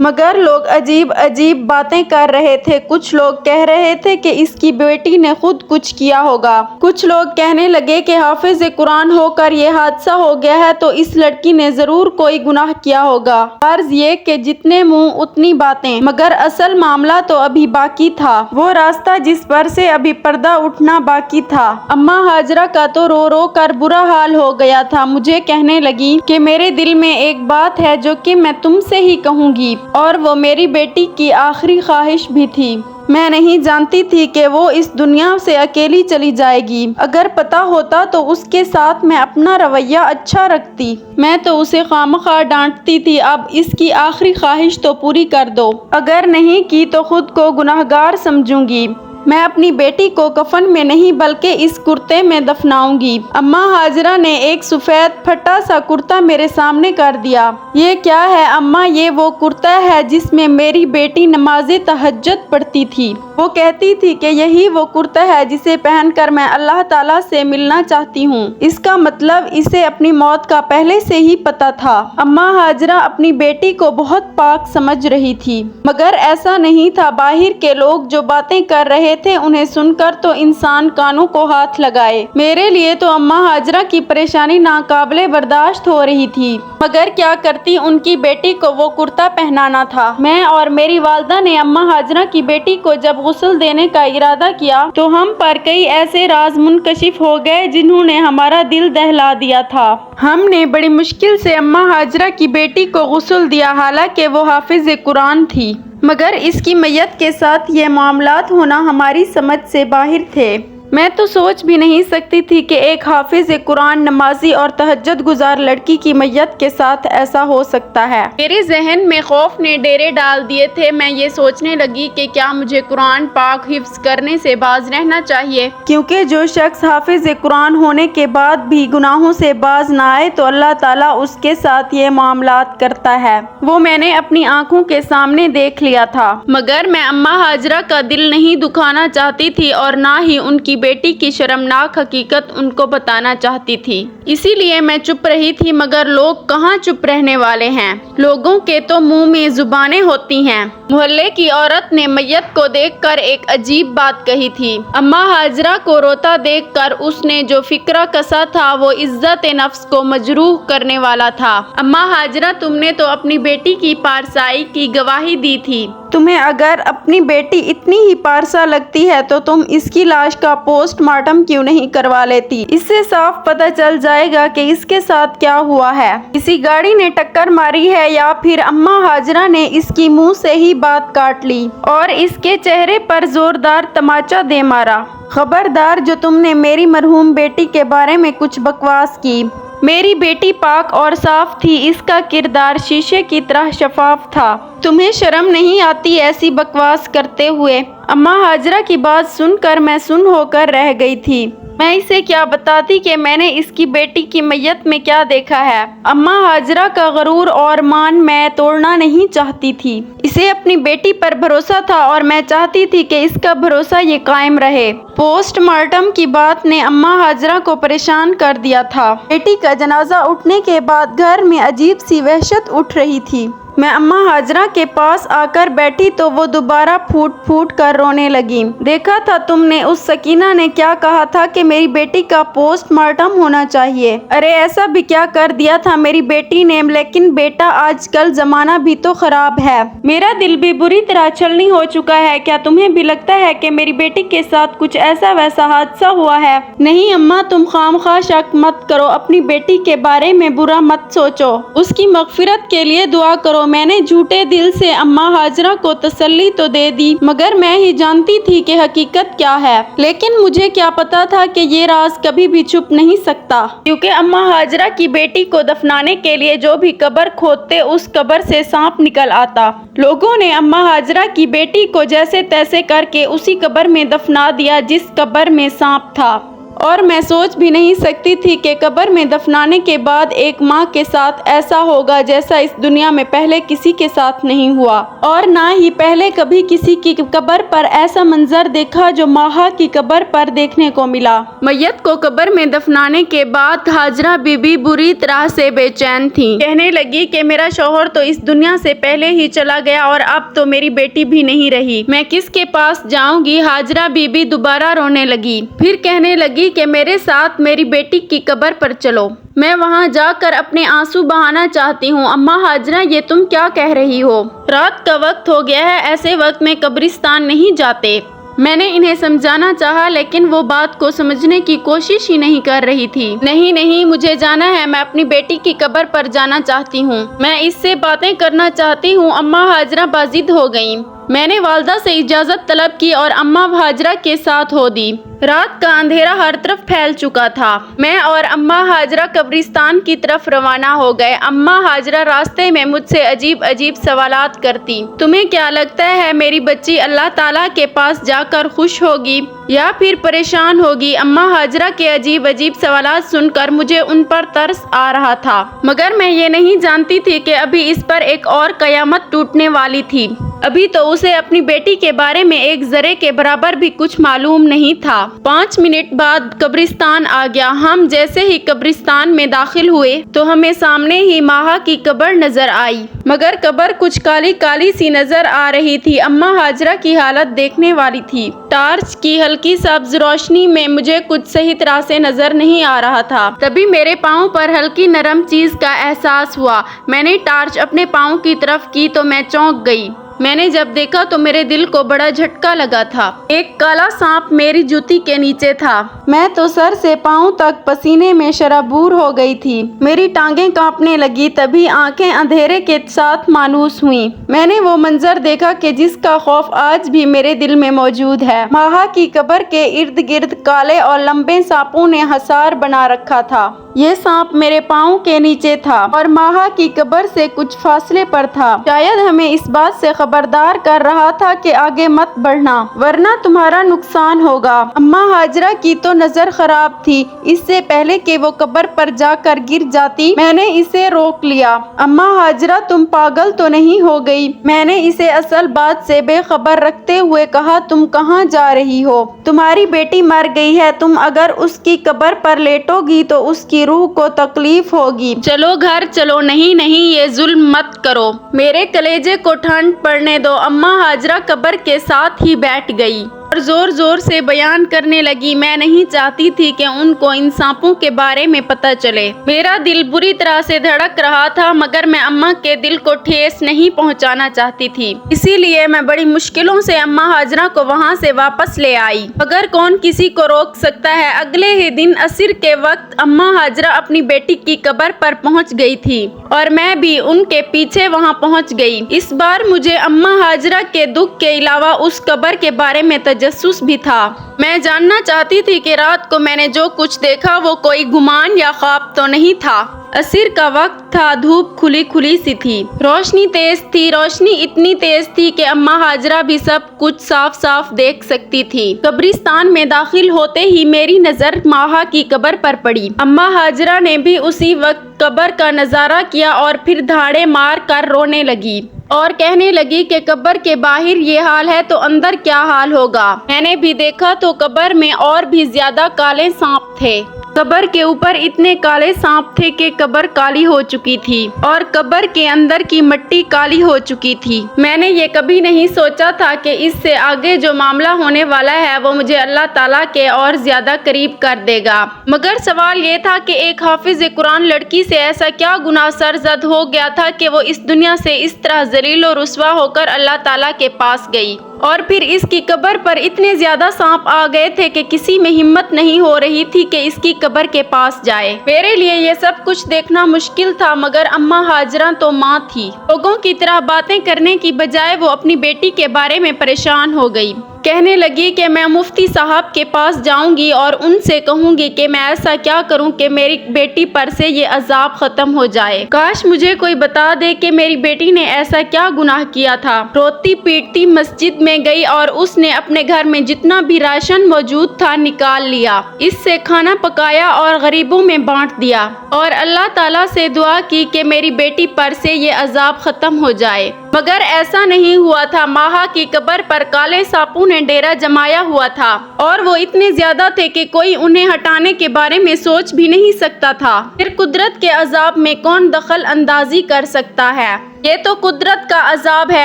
مگر لوگ عجیب عجیب باتیں کر رہے تھے۔ کچھ لوگ کہہ رہے تھے کہ اس کی بیٹی نے خود کچھ کیا ہوگا۔ کچھ لوگ کہنے لگے کہ حافظ قرآن ہو کر یہ حادثہ ہو گیا ہے تو اس لڑکی نے ضرور کوئی گناہ کیا ہوگا۔ غرض یہ کہ جتنے منہ اتنی باتیں، مگر اصل معاملہ تو ابھی باقی تھا، وہ راستہ جس پر سے ابھی پردہ اٹھنا باقی تھا۔ اماں ہاجرہ کا تو رو رو کر برا حال ہو گیا تھا۔ مجھے کہنے لگی کہ میرے دل میں ایک بات ہے جو کہ میں تم سے ہی کہوں گی، اور وہ میری بیٹی کی آخری خواہش بھی تھی۔ میں نہیں جانتی تھی کہ وہ اس دنیا سے اکیلی چلی جائے گی۔ اگر پتہ ہوتا تو اس کے ساتھ میں اپنا رویہ اچھا رکھتی۔ میں تو اسے خواہ ڈانٹتی تھی، اب اس کی آخری خواہش تو پوری کر دو، اگر نہیں کی تو خود کو گناہگار سمجھوں گی۔ میں اپنی بیٹی کو کفن میں نہیں بلکہ اس کرتے میں دفناؤں گی۔ اماں ہاجرہ نے ایک سفید پھٹا سا کرتا میرے سامنے کر دیا۔ یہ کیا ہے اماں؟ یہ وہ کرتا ہے جس میں میری بیٹی نماز تہجد پڑھتی تھی۔ وہ کہتی تھی کہ یہی وہ کرتا ہے جسے پہن کر میں اللہ تعالیٰ سے ملنا چاہتی ہوں۔ اس کا مطلب اسے اپنی موت کا پہلے سے ہی پتہ تھا۔ اماں ہاجرہ اپنی بیٹی کو بہت پاک سمجھ رہی تھی، مگر ایسا نہیں تھا۔ باہر کے لوگ جو باتیں کر رہے تھے انہیں سن کر تو انسان کانوں کو ہاتھ لگائے۔ میرے لیے تو اماں ہاجرہ کی پریشانی ناقابل برداشت ہو رہی تھی، مگر کیا کرتی، ان کی بیٹی کو وہ کرتا پہنانا تھا۔ میں اور میری والدہ نے اماں ہاجرہ کی بیٹی کو جب غسل دینے کا ارادہ کیا تو ہم پر کئی ایسے راز منکشف ہو گئے جنہوں نے ہمارا دل دہلا دیا تھا۔ ہم نے بڑی مشکل سے اماں ہاجرہ کی بیٹی کو غسل دیا، حالانکہ وہ حافظ قرآن تھی، مگر اس کی میت کے ساتھ یہ معاملات ہونا ہماری سمجھ سے باہر تھے۔ میں تو سوچ بھی نہیں سکتی تھی کہ ایک حافظ قرآن، نمازی اور تہجد گزار لڑکی کی میت کے ساتھ ایسا ہو سکتا ہے۔ میرے ذہن میں خوف نے ڈیرے ڈال دیے تھے۔ میں یہ سوچنے لگی کہ کیا مجھے قرآن پاک حفظ کرنے سے باز رہنا چاہیے، کیونکہ جو شخص حافظ قرآن ہونے کے بعد بھی گناہوں سے باز نہ آئے تو اللہ تعالیٰ اس کے ساتھ یہ معاملات کرتا ہے۔ وہ میں نے اپنی آنکھوں کے سامنے دیکھ لیا تھا، مگر میں اماں ہاجرہ کا دل نہیں دکھانا چاہتی تھی اور نہ ہی ان کی بیٹی کی شرمناک حقیقت ان کو بتانا چاہتی تھی۔ اسی لیے میں چپ رہی تھی، مگر لوگ کہاں چپ رہنے والے ہیں، لوگوں کے تو منہ میں زبانیں ہوتی ہیں۔ محلے کی عورت نے میت کو دیکھ کر ایک عجیب بات کہی تھی۔ اماں ہاجرہ کو روتا دیکھ کر اس نے جو فکرہ کسا تھا وہ عزت نفس کو مجروح کرنے والا تھا۔ اماں ہاجرہ، تم نے تو اپنی بیٹی کی پارسائی کی گواہی دی تھی۔ تمہیں اگر اپنی بیٹی اتنی ہی پارسا لگتی ہے تو تم اس کی لاش کا پوسٹ مارٹم کیوں نہیں کروا لیتی؟ اس سے صاف پتہ چل جائے گا کہ اس کے ساتھ کیا ہوا ہے۔ کسی گاڑی نے ٹکر ماری ہے یا پھر اماں ہاجرہ نے اس کی منہ سے ہی بات کاٹ لی اور اس کے چہرے پر زوردار تماچا دے مارا۔ خبردار جو تم نے میری مرحوم بیٹی کے بارے میں کچھ بکواس کی۔ میری بیٹی پاک اور صاف تھی، اس کا کردار شیشے کی طرح شفاف تھا۔ تمہیں شرم نہیں آتی ایسی بکواس کرتے ہوئے؟ اماں ہاجرہ کی بات سن کر میں سن ہو کر رہ گئی تھی۔ میں اسے کیا بتاتی کہ میں نے اس کی بیٹی کی میت میں کیا دیکھا ہے۔ اماں ہاجرہ کا غرور اور مان میں توڑنا نہیں چاہتی تھی۔ اسے اپنی بیٹی پر بھروسہ تھا اور میں چاہتی تھی کہ اس کا بھروسہ یہ قائم رہے۔ پوسٹ مارٹم کی بات نے اماں ہاجرہ کو پریشان کر دیا تھا۔ بیٹی کا جنازہ اٹھنے کے بعد گھر میں عجیب سی وحشت اٹھ رہی تھی۔ میں اماں ہاجرہ کے پاس آ کر بیٹھی تو وہ دوبارہ پھوٹ پھوٹ کر رونے لگی۔ دیکھا تھا تم نے اس سکینہ نے کیا کہا تھا کہ میری بیٹی کا پوسٹ مارٹم ہونا چاہیے؟ ارے ایسا بھی کیا کر دیا تھا میری بیٹی نے؟ لیکن بیٹا آج کل زمانہ بھی تو خراب ہے، میرا دل بھی بری طرح چھلنی ہو چکا ہے۔ کیا تمہیں بھی لگتا ہے کہ میری بیٹی کے ساتھ کچھ ایسا ویسا حادثہ ہوا ہے؟ نہیں اماں، تم خواہ شک مت کرو، اپنی بیٹی کے بارے میں برا مت سوچو، اس کی مغفرت کے لیے دعا کرو۔ میں نے جھوٹے دل سے اماں ہاجرہ کو تسلی تو دے دی، مگر میں ہی جانتی تھی کہ حقیقت کیا ہے۔ لیکن مجھے کیا پتا تھا کہ یہ راز کبھی بھی چھپ نہیں سکتا، کیونکہ اماں ہاجرہ کی بیٹی کو دفنانے کے لیے جو بھی قبر کھودتے اس قبر سے سانپ نکل آتا۔ لوگوں نے اماں ہاجرہ کی بیٹی کو جیسے تیسے کر کے اسی قبر میں دفنا دیا جس قبر میں سانپ تھا، اور میں سوچ بھی نہیں سکتی تھی کہ قبر میں دفنانے کے بعد ایک ماں کے ساتھ ایسا ہوگا جیسا اس دنیا میں پہلے کسی کے ساتھ نہیں ہوا، اور نہ ہی پہلے کبھی کسی کی قبر پر ایسا منظر دیکھا جو ماہا کی قبر پر دیکھنے کو ملا۔ میت کو قبر میں دفنانے کے بعد ہاجرہ بی بی بری طرح سے بے چین تھیں۔ کہنے لگی کہ میرا شوہر تو اس دنیا سے پہلے ہی چلا گیا اور اب تو میری بیٹی بھی نہیں رہی، میں کس کے پاس جاؤں گی؟ ہاجرہ بی بی دوبارہ رونے لگی، پھر کہنے لگی کہ میرے ساتھ میری بیٹی کی قبر پر چلو، میں وہاں جا کر اپنے آنسو بہانا چاہتی ہوں۔ اماں ہاجرہ، یہ تم کیا کہہ رہی ہو؟ رات کا وقت ہو گیا ہے، ایسے وقت میں قبرستان نہیں جاتے۔ میں نے انہیں سمجھانا چاہا لیکن وہ بات کو سمجھنے کی کوشش ہی نہیں کر رہی تھی۔ نہیں نہیں، مجھے جانا ہے، میں اپنی بیٹی کی قبر پر جانا چاہتی ہوں، میں اس سے باتیں کرنا چاہتی ہوں۔ اماں ہاجرہ بازد ہو گئیں۔ میں نے والدہ سے اجازت طلب کی اور اماں ہاجرہ کے ساتھ ہو دی۔ رات کا اندھیرا ہر طرف پھیل چکا تھا۔ میں اور اماں ہاجرہ قبرستان کی طرف روانہ ہو گئے۔ اماں ہاجرہ راستے میں مجھ سے عجیب عجیب سوالات کرتی۔ تمہیں کیا لگتا ہے میری بچی اللہ تعالیٰ کے پاس جا کر خوش ہوگی یا پھر پریشان ہوگی؟ اماں ہاجرہ کے عجیب عجیب سوالات سن کر مجھے ان پر ترس آ رہا تھا، مگر میں یہ نہیں جانتی تھی کہ ابھی اس پر ایک اور قیامت ٹوٹنے والی تھی۔ ابھی تو اسے اپنی بیٹی کے بارے میں ایک ذرے کے برابر بھی کچھ معلوم نہیں تھا۔ 5 منٹ بعد قبرستان آ گیا۔ ہم جیسے ہی قبرستان میں داخل ہوئے تو ہمیں سامنے ہی ماہا کی قبر نظر آئی، مگر قبر کچھ کالی کالی سی نظر آ رہی تھی۔ اماں ہاجرہ کی حالت دیکھنے والی تھی۔ ٹارچ کی ہلکی سبز روشنی میں مجھے کچھ صحیح طرح سے نظر نہیں آ رہا تھا۔ تبھی میرے پاؤں پر ہلکی نرم چیز کا احساس ہوا۔ میں نے ٹارچ اپنے پاؤں کی طرف کی تو میں چونک گئی۔ میں نے جب دیکھا تو میرے دل کو بڑا جھٹکا لگا تھا۔ ایک کالا سانپ میری جوتی کے نیچے تھا۔ میں تو سر سے پاؤں تک پسینے میں شرابور ہو گئی تھی۔ میری ٹانگیں کانپنے لگی، تبھی آنکھیں اندھیرے کے ساتھ مانوس ہوئیں۔ میں نے وہ منظر دیکھا کہ جس کا خوف آج بھی میرے دل میں موجود ہے۔ ماہا کی قبر کے ارد گرد کالے اور لمبے سانپوں نے حصار بنا رکھا تھا۔ یہ سانپ میرے پاؤں کے نیچے تھا اور ماہا کی قبر سے کچھ فاصلے پر تھا۔ شاید ہمیں اس بات سے خبردار کر رہا تھا کہ آگے مت بڑھنا ورنہ تمہارا نقصان ہوگا۔ اماں ہاجرہ کی تو نظر خراب تھی۔ اس سے پہلے کہ وہ قبر پر جا کر گر جاتی میں نے اسے روک لیا۔ اماں ہاجرہ، تم پاگل تو نہیں ہو گئی؟ میں نے اسے اصل بات سے بے خبر رکھتے ہوئے کہا، تم کہاں جا رہی ہو؟ تمہاری بیٹی مر گئی ہے، تم اگر اس کی قبر پر لیٹو گی تو اس کی روح کو تکلیف ہوگی۔ چلو گھر چلو۔ نہیں نہیں، یہ ظلم مت کرو، میرے کلیجے کو ٹھنڈ پڑنے دو۔ اماں ہاجرہ قبر کے ساتھ ہی بیٹھ گئی اور زور زور سے بیان کرنے لگی، میں نہیں چاہتی تھی کہ ان کو ان سانپوں کے بارے میں پتہ چلے۔ میرا دل بری طرح سے دھڑک رہا تھا، مگر میں اماں کے دل کو ٹھیس نہیں پہنچانا چاہتی تھی، اسی لیے میں بڑی مشکلوں سے اماں ہاجرہ کو وہاں سے واپس لے آئی، مگر کون کسی کو روک سکتا ہے۔ اگلے ہی دن عصر کے وقت اماں ہاجرہ اپنی بیٹی کی قبر پر پہنچ گئی تھی اور میں بھی ان کے پیچھے وہاں پہنچ گئی۔ اس بار مجھے اماں ہاجرہ کے دکھ کے علاوہ اس قبر کے بارے میں تجسس بھی تھا۔ میں جاننا چاہتی تھی کہ رات کو میں نے جو کچھ دیکھا وہ کوئی گمان یا خواب تو نہیں تھا۔ عصر کا وقت تھا، دھوپ کھلی کھلی سی تھی، روشنی تیز تھی، روشنی اتنی تیز تھی کہ اماں ہاجرہ بھی سب کچھ صاف صاف دیکھ سکتی تھی۔ قبرستان میں داخل ہوتے ہی میری نظر ماہا کی قبر پر پڑی۔ اماں ہاجرہ نے بھی اسی وقت قبر کا نظارہ کیا اور پھر دھاڑے مار کر رونے لگی اور کہنے لگی کہ قبر کے باہر یہ حال ہے تو اندر کیا حال ہوگا۔ میں نے بھی دیکھا تو قبر میں اور بھی زیادہ کالے سانپ تھے۔ قبر کے اوپر اتنے کالے سانپ تھے کہ قبر کالی ہو چکی تھی اور قبر کے اندر کی مٹی کالی ہو چکی تھی۔ میں نے یہ کبھی نہیں سوچا تھا کہ اس سے آگے جو معاملہ ہونے والا ہے وہ مجھے اللہ تعالیٰ کے اور زیادہ قریب کر دے گا، مگر سوال یہ تھا کہ ایک حافظ قرآن لڑکی سے ایسا کیا گناہ سرزد ہو گیا تھا کہ وہ اس دنیا سے اس طرح ذلیل و رسوا ہو کر اللہ تعالیٰ کے پاس گئی، اور پھر اس کی قبر پر اتنے زیادہ سانپ آ گئے تھے کہ کسی میں ہمت نہیں ہو رہی تھی کہ اس کی قبر کے پاس جائے۔ میرے لیے یہ سب کچھ دیکھنا مشکل تھا، مگر اماں ہاجرہ تو ماں تھی۔ لوگوں کی طرح باتیں کرنے کی بجائے وہ اپنی بیٹی کے بارے میں پریشان ہو گئی۔ کہنے لگی کہ میں مفتی صاحب کے پاس جاؤں گی اور ان سے کہوں گی کہ میں ایسا کیا کروں کہ میری بیٹی پر سے یہ عذاب ختم ہو جائے۔ کاش مجھے کوئی بتا دے کہ میری بیٹی نے ایسا کیا گناہ کیا تھا۔ روتی پیٹتی مسجد میں گئی اور اس نے اپنے گھر میں جتنا بھی راشن موجود تھا نکال لیا، اس سے کھانا پکایا اور غریبوں میں بانٹ دیا اور اللہ تعالیٰ سے دعا کی کہ میری بیٹی پر سے یہ عذاب ختم ہو جائے، مگر ایسا نہیں ہوا تھا۔ ماہا کی قبر پر کالے سانپوں نے ڈیرا جمایا ہوا تھا اور وہ اتنے زیادہ تھے کہ کوئی انہیں ہٹانے کے بارے میں سوچ بھی نہیں سکتا تھا۔ پھر قدرت کے عذاب میں کون دخل اندازی کر سکتا ہے؟ یہ تو قدرت کا عذاب ہے۔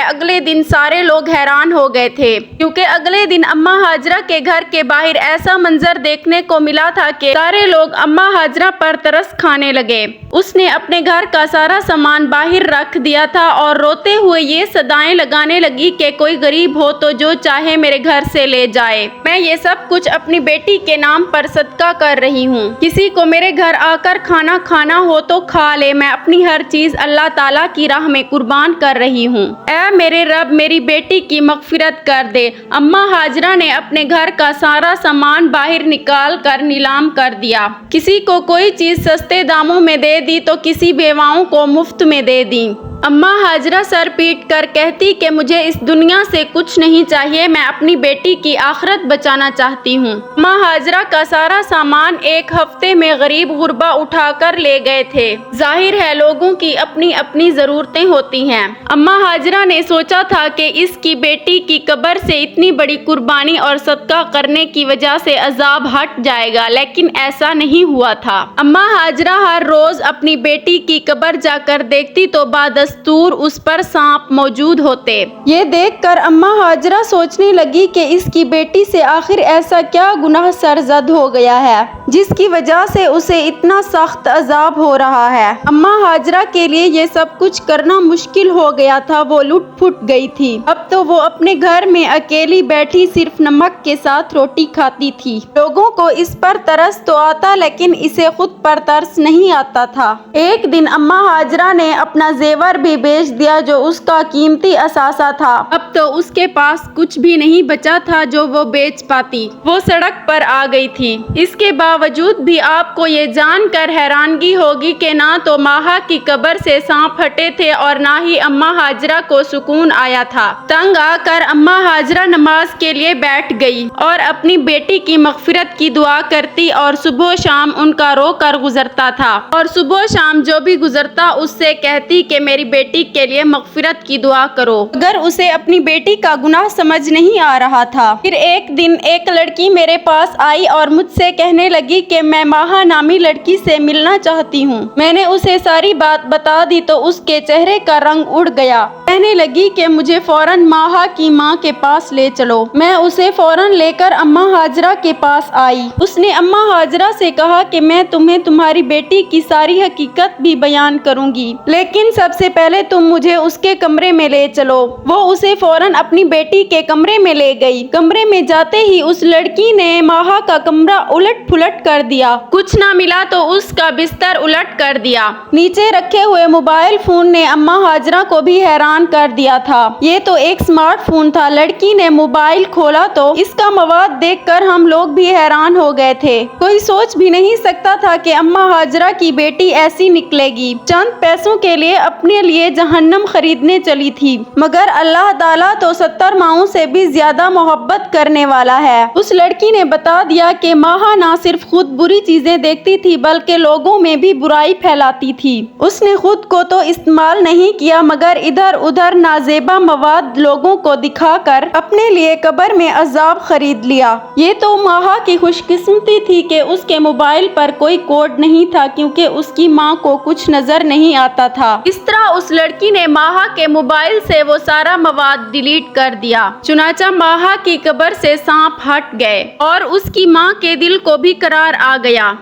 اگلے دن سارے لوگ حیران ہو گئے تھے کیونکہ اگلے دن اماں ہاجرہ کے گھر کے باہر ایسا منظر دیکھنے کو ملا تھا کہ سارے لوگ اماں ہاجرہ پر ترس کھانے لگے۔ اس نے اپنے گھر کا سارا سامان باہر رکھ دیا تھا اور روتے ہوئے یہ صدائیں لگانے لگی کہ کوئی غریب ہو تو جو چاہے میرے گھر سے لے جائے، میں یہ سب کچھ اپنی بیٹی کے نام پر صدقہ کر رہی ہوں۔ کسی کو میرے گھر آ کر کھانا کھانا ہو تو کھا لے، میں اپنی ہر چیز اللہ تعالیٰ کی راہ میں قربان کر رہی ہوں۔ اے میرے رب، میری بیٹی کی مغفرت کر دے۔ اماں ہاجرہ نے اپنے گھر کا سارا سامان باہر نکال کر نیلام کر دیا۔ کسی کو کوئی چیز سستے داموں میں دے دی تو کسی بیواؤں کو مفت میں دے دی۔ اماں ہاجرہ سر پیٹ کر کہتی کہ مجھے اس دنیا سے کچھ نہیں چاہیے، میں اپنی بیٹی کی آخرت بچانا چاہتی ہوں۔ اماں ہاجرہ کا سارا سامان ایک ہفتے میں غریب غربا اٹھا کر لے گئے تھے۔ ظاہر ہے لوگوں کی اپنی اپنی ضرورتیں ہوتی ہیں۔ اماں ہاجرہ نے سوچا تھا کہ اس کی بیٹی کی قبر سے اتنی بڑی قربانی اور صدقہ کرنے کی وجہ سے عذاب ہٹ جائے گا، لیکن ایسا نہیں ہوا تھا۔ اماں ہاجرہ ہر روز اپنی بیٹی کی قبر جا کر دیکھتی تو بادستور اس پر سانپ موجود ہوتے۔ یہ دیکھ کر اماں ہاجرہ سوچنے لگی کہ اس کی بیٹی سے آخر ایسا کیا گناہ سرزد ہو گیا ہے جس کی وجہ سے اسے اتنا سخت عذاب ہو رہا ہے۔ اماں ہاجرہ کے لیے یہ سب کچھ کرنا مشکل ہو گیا تھا، وہ لٹ پھٹ گئی تھی۔ اب تو وہ اپنے گھر میں اکیلی بیٹھی صرف نمک کے ساتھ روٹی کھاتی تھی۔ لوگوں کو اس پر ترس تو آتا لیکن اسے خود پر ترس نہیں آتا تھا۔ ایک دن اماں ہاجرہ نے اپنا زیور بھی بیچ دیا جو اس کا قیمتی اثاثہ تھا۔ اب تو اس کے پاس کچھ بھی نہیں بچا تھا جو وہ بیچ پاتی۔ وہ سڑک پر آ گئی تھی۔ اس کے باوجود بھی آپ کو یہ جان کر حیرانگی ہوگی کہ نہ تو ماہا کی قبر سے سانپ ہٹے تھے اور نہ ہی اماں ہاجرہ کو سکون آیا تھا۔ تنگ آ کر اماں ہاجرہ نماز کے لیے بیٹھ گئی اور اپنی بیٹی کی مغفرت کی دعا کرتی اور صبح و شام ان کا رو کر گزرتا تھا اور صبح و شام جو بھی گزرتا اس سے کہتی کہ میری بیٹی کے لیے مغفرت کی دعا کرو، اگر اسے اپنی بیٹی کا گناہ سمجھ نہیں آ رہا تھا۔ پھر ایک دن ایک لڑکی میرے پاس آئی اور مجھ سے کہنے لگی کہ میں ماہا نامی لڑکی سے ملنا چاہتی ہوں۔ میں نے اسے ساری بات بتا دی تو اس کے چہرے کا رنگ اڑ گیا۔ کہنے لگی کہ مجھے فوراً ماہا کی ماں کے پاس لے چلو۔ میں اسے فوراً لے کر اماں ہاجرہ کے پاس آئی۔ اس نے اماں ہاجرہ سے کہا کہ میں تمہیں تمہاری بیٹی کی ساری حقیقت بھی بیان کروں گی، لیکن سب سے پہلے تم مجھے اس کے کمرے میں لے چلو۔ وہ اسے فوراً اپنی بیٹی کے کمرے میں لے گئی۔ کمرے میں جاتے ہی اس لڑکی نے ماہا کا کمرہ الٹ پلٹ کر دیا۔ کچھ نہ ملا تو اس کا بستر الٹ کر دیا۔ نیچے رکھے ہوئے موبائل فون نے اماں ہاجرہ کو بھی حیران کر دیا تھا۔ یہ تو ایک سمارٹ فون تھا۔ لڑکی نے موبائل کھولا تو اس کا مواد دیکھ کر ہم لوگ بھی حیران ہو گئے تھے۔ کوئی سوچ بھی نہیں سکتا تھا کہ اماں ہاجرہ کی بیٹی ایسی نکلے گی۔ چند پیسوں کے لیے اپنے لیے جہنم خریدنے چلی تھی، مگر اللہ تعالیٰ تو 70 ماؤں سے بھی زیادہ محبت کرنے والا ہے۔ اس لڑکی نے بتا دیا کہ ماہا نہ صرف خود بری چیزیں دیکھتی تھی بلکہ لوگوں میں بھی برائی پھیلاتی تھی۔ اس نے خود کو تو استعمال نہیں کیا مگر ادھر ادھر نازیبا مواد لوگوں کو دکھا کر اپنے لیے قبر میں عذاب خرید لیا۔ یہ تو ماہا کی خوش قسمتی تھی کہ اس کے موبائل پر کوئی کوڈ نہیں تھا کیونکہ اس کی ماں کو کچھ نظر نہیں آتا تھا۔ اس طرح اس لڑکی نے ماہا کے موبائل سے وہ سارا مواد ڈیلیٹ کر دیا۔ چنانچہ ماہا کی قبر سے سانپ ہٹ گئے اور اس کی ماں کے دل کو بھی قرار آ گیا۔